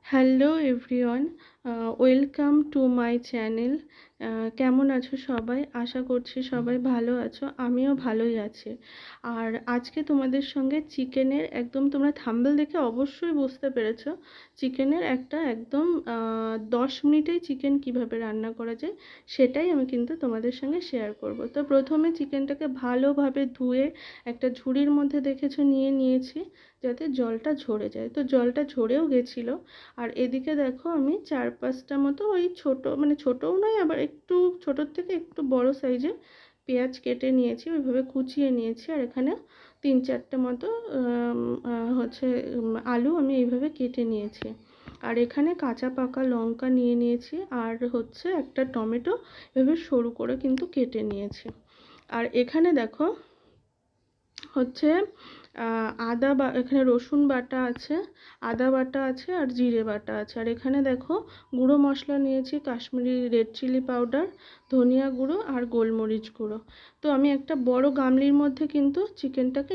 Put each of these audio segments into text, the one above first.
Hello everyone, welcome to my channel. কেমন আছো সবাই? আশা করছি সবাই ভালো আছো, আমিও ভালোই আছি। আর আজকে তোমাদের সঙ্গে চিকেনের একদম, তোমরা থাম্বনেল দেখে অবশ্যই বুঝতে পেরেছো, চিকেনের একটা একদম 10 মিনিটেই চিকেন কিভাবে রান্না করা যায় সেটাই আমি কিন্তু তোমাদের সঙ্গে শেয়ার করব। তো প্রথমে চিকেনটাকে ভালোভাবে ধুয়ে একটা ঝুড়ির মধ্যে দেখেছো নিয়েছি, যাতে জলটা ঝরে যায়। তো জলটা ঝরেও গেছিলো। আর এদিকে দেখো আমি 4-5টা মতো ওই ছোটো, মানে ছোটোও নয় আবার একটু ছোটোর থেকে একটু বড় সাইজের পেঁয়াজ কেটে নিয়েছি, ওইভাবে কুচিয়ে নিয়েছি। আর এখানে 3-4টে মতো আলু আমি এইভাবে কেটে নিয়েছি। আর এখানে কাঁচা পাকা লঙ্কা নিয়েছি, আর একটা টমেটো এভাবে সরু করে কিন্তু কেটে নিয়েছি। আর এখানে দেখো এখানে রসুন বাটা আছে, আদা বাটা আছে, আর জিরে বাটা আছে। আর এখানে দেখো গুঁড়ো মশলা নিয়েছি, কাশ্মীরি রেড চিলি পাউডার, ধনিয়া গুঁড়ো আর গোলমরিচ গুঁড়ো। তো আমি একটা বড় গামলির মধ্যে কিন্তু চিকেনটাকে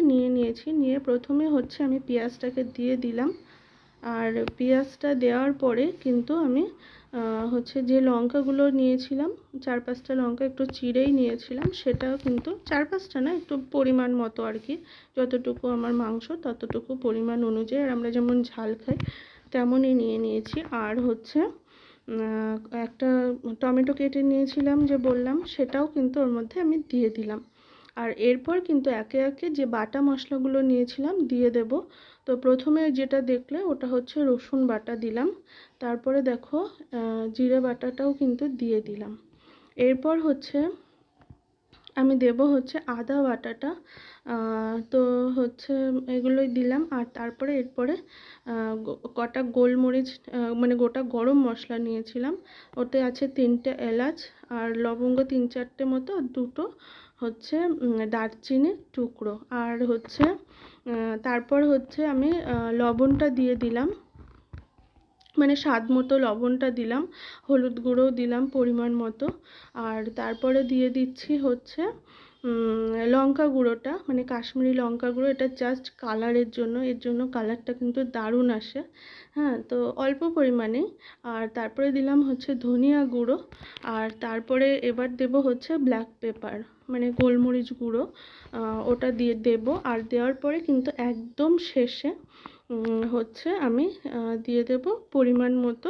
নিয়ে প্রথমে আমি পেঁয়াজটাকে দিয়ে দিলাম। আর পেঁয়াজটা দেওয়ার পরে কিন্তু আমি যে লঙ্কাগুলো নিয়েছিলাম, 4-5টা লঙ্কা একটু চিড়েই নিয়েছিলাম, সেটাও কিন্তু 4-5টা না, একটু পরিমাণ মতো আর কি, যতটুকু আমার মাংস ততটুকু পরিমাণ অনুযায়ী, আর আমরা যেমন ঝাল খাই তেমনই নিয়েছি। আর একটা টমেটো কেটে নিয়েছিলাম যে বললাম, সেটাও কিন্তু ওর মধ্যে আমি দিয়ে দিলাম। আর এরপর কিন্তু একে একে যে বাটা মশলাগুলো নিয়েছিলাম দিয়ে দেব। তো প্রথমে যেটা দেখলে ওটা রসুন বাটা দিলাম, তারপরে দেখো জিরে বাটাটাও কিন্তু দিয়ে দিলাম। এরপর আমি দেব আদা বাটাটা। তো এগুলোই দিলাম। আর তারপরে এরপরে কটা গোলমরিচ, মানে গোটা গরম মশলা নিয়েছিলাম, ওতে আছে 3টে এলাচ আর লবঙ্গ 3-4টে মতো, দুটো দারচিনির টুকরো। আর তারপর আমি লবণটা দিয়ে দিলাম, মানে স্বাদ মতো লবণটা দিলাম, হলুদ গুঁড়োও দিলাম পরিমাণ মতো। আর তারপরে দিয়ে দিচ্ছি লঙ্কা গুঁড়োটা, মানে কাশ্মীরি লঙ্কা গুঁড়ো, এটা জাস্ট কালারের জন্য, এর জন্য কালারটা কিন্তু দারুণ আসে। হ্যাঁ, তো অল্প পরিমাণে। আর তারপরে দিলাম ধনিয়া গুঁড়ো। আর তারপরে এবার দেব ব্ল্যাক পেপার, মানে গোলমরিচ গুঁড়ো, ওটা দিয়ে দেব। আর দেওয়ার পরে কিন্তু একদম শেষে আমি দিয়ে দেব পরিমাণ মতো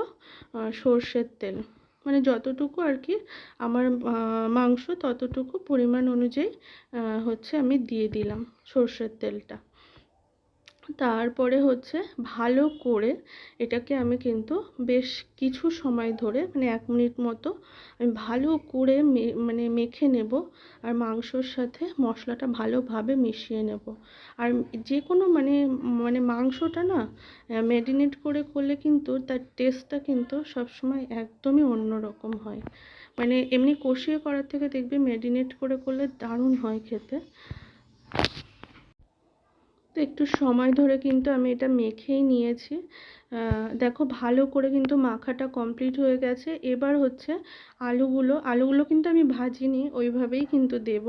সর্ষের তেল, মানে যতটুকু আর কি আমার মাংস ততটুকু পরিমাণ অনুযায়ী আমি দিয়ে দিলাম সর্ষের তেলটা। তারপরে ভালো করে এটাকে আমি কিন্তু বেশ কিছু সময় ধরে, মানে 1 মিনিট মতো আমি ভালো করে মেখে নেব। আর মাংসর সাথে মশলাটা ভালোভাবে মিশিয়ে নেব। আর যে কোনো মানে মাংসটা না ম্যারিনেট করে করলে কিন্তু তার টেস্টটা কিন্তু সবসময় একদমই অন্যরকম হয়। মানে এমনি কষিয়ে করার থেকে দেখবে ম্যারিনেট করে করলে দারুণ হয় খেতে। তো একটু সময় ধরে কিন্তু আমি এটা মেখেই নিয়েছি। দেখো ভালো করে কিন্তু মাখাটা কমপ্লিট হয়ে গেছে। এবার আলুগুলো কিন্তু আমি ভাজিনি, ওইভাবেই কিন্তু দেব।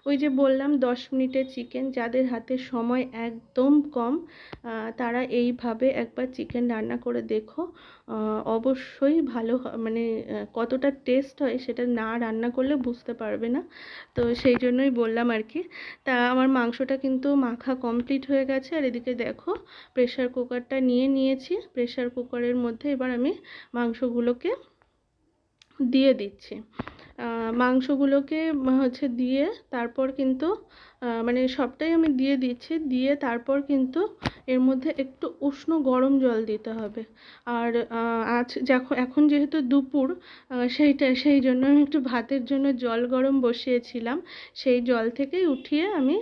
ওই যে বললাম 10 মিনিটের চিকেন, যাদের হাতে সময় একদম কম তারা এইভাবে একবার চিকেন রান্না করে দেখো, অবশ্যই ভালো মানে কতটা টেস্ট হয় সেটা না রান্না করলে বুঝতে পারবে না। তো সেই জন্যই বললাম আর কি। তা আমার মাংসটা কিন্তু মাখা কমপ্লিট হয়ে গেছে। আর এদিকে দেখো প্রেসার কুকারটা নিয়েছি, প্রেসার কুকারের মধ্যে এবার আমি মাংসগুলোকে দিয়ে দিচ্ছি। মাংসগুলোকে দিয়ে তারপর কিন্তু মানে সবটাই আমি দিয়ে দিচ্ছি, দিয়ে তারপর কিন্তু এর মধ্যে একটু উষ্ণ গরম জল দিতে হবে। আর এখন যেহেতু দুপুর, সেই জন্য আমি একটু ভাতের জন্য জল গরম বসিয়েছিলাম, সেই জল থেকেই উঠিয়ে আমি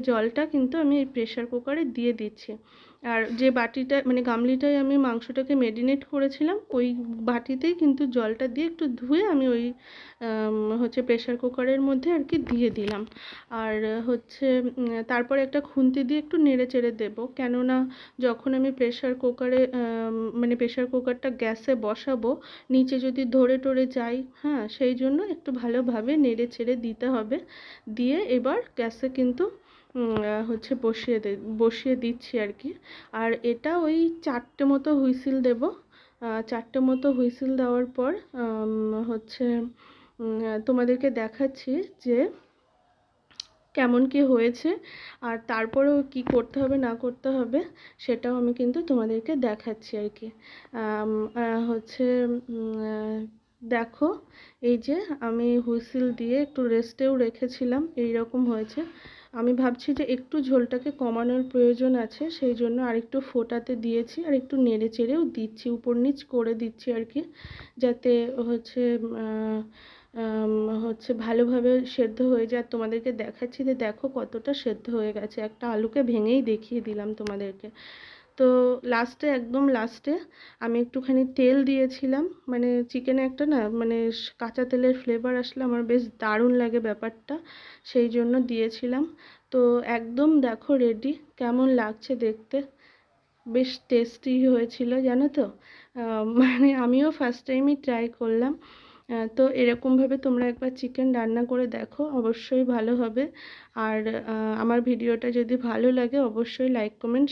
জলটা কিন্তু আমি এই প্রেসার কুকারে দিয়ে দিচ্ছি। আর যে বাটিটা, মানে গামলিটায় আমি মাংসটাকে ম্যারিনেট করেছিলাম, ওই বাটিতেই কিন্তু জলটা দিয়ে একটু ধুয়ে আমি ওই প্রেসার কুকারের মধ্যে আর কি দিয়ে দিলাম। আর তারপরে একটা খুন্তি দিয়ে একটু নেড়ে চেড়ে দেবো, কেননা যখন আমি প্রেসার কুকারটা গ্যাসে বসাবো, নিচে যদি ধরে টরে যায়, হ্যাঁ, সেই জন্য একটু ভালোভাবে নেড়ে চেড়ে দিতে হবে। দিয়ে এবার গ্যাসে কিন্তু হচ্ছে বসিয়ে দিচ্ছি আর কি। আর এটা ওই 4টে মতো হুইসেল দেব। 4টে মতো হুইসেল দেওয়ার পর হচ্ছে তোমাদেরকে দেখাচ্ছি যে কেমন কি হয়েছে, আর তারপরেও কি করতে হবে না করতে হবে সেটাও আমি কিন্তু তোমাদেরকে দেখাচ্ছি আর কি। হচ্ছে দেখো, এই যে আমি হুইসেল দিয়ে একটু রেস্টেও রেখেছিলাম, এই রকম হয়েছে। আমি ভাবছি যে একটু ঝোলটাকে কমানোর প্রয়োজন আছে, সেই জন্য আরেকটু ফোটাতে দিয়েছি, আর একটু নেড়ে চেড়েও দিচ্ছি, উপর নিচ করে দিচ্ছি আর কি, যাতে হচ্ছে হচ্ছে ভালোভাবে সেদ্ধ হয়ে যায়। তোমাদেরকে দেখাচ্ছি যে দেখো কতটা সেদ্ধ হয়ে গেছে, একটা আলুকে ভেঙেই দেখিয়ে দিলাম তোমাদেরকে। তো লাস্টে, একদম লাস্টে আমি একটুখানি তেল দিয়েছিলাম, মানে চিকেনে একটা না মানে কাঁচা তেলের ফ্লেভার আসলে আমার বেশ দারুণ লাগে ব্যাপারটা, সেই জন্য দিয়েছিলাম। তো একদম দেখো রেডি, কেমন লাগছে দেখতে, বেশ টেস্টি হয়েছিল জানো তো। মানে আমিও ফার্স্ট টাইমই ট্রাই করলাম। তো এরকমভাবে তোমরা একবার চিকেন রান্না করে দেখো, অবশ্যই ভালো হবে। আর আমার ভিডিওটা যদি ভালো লাগে অবশ্যই লাইক কমেন্ট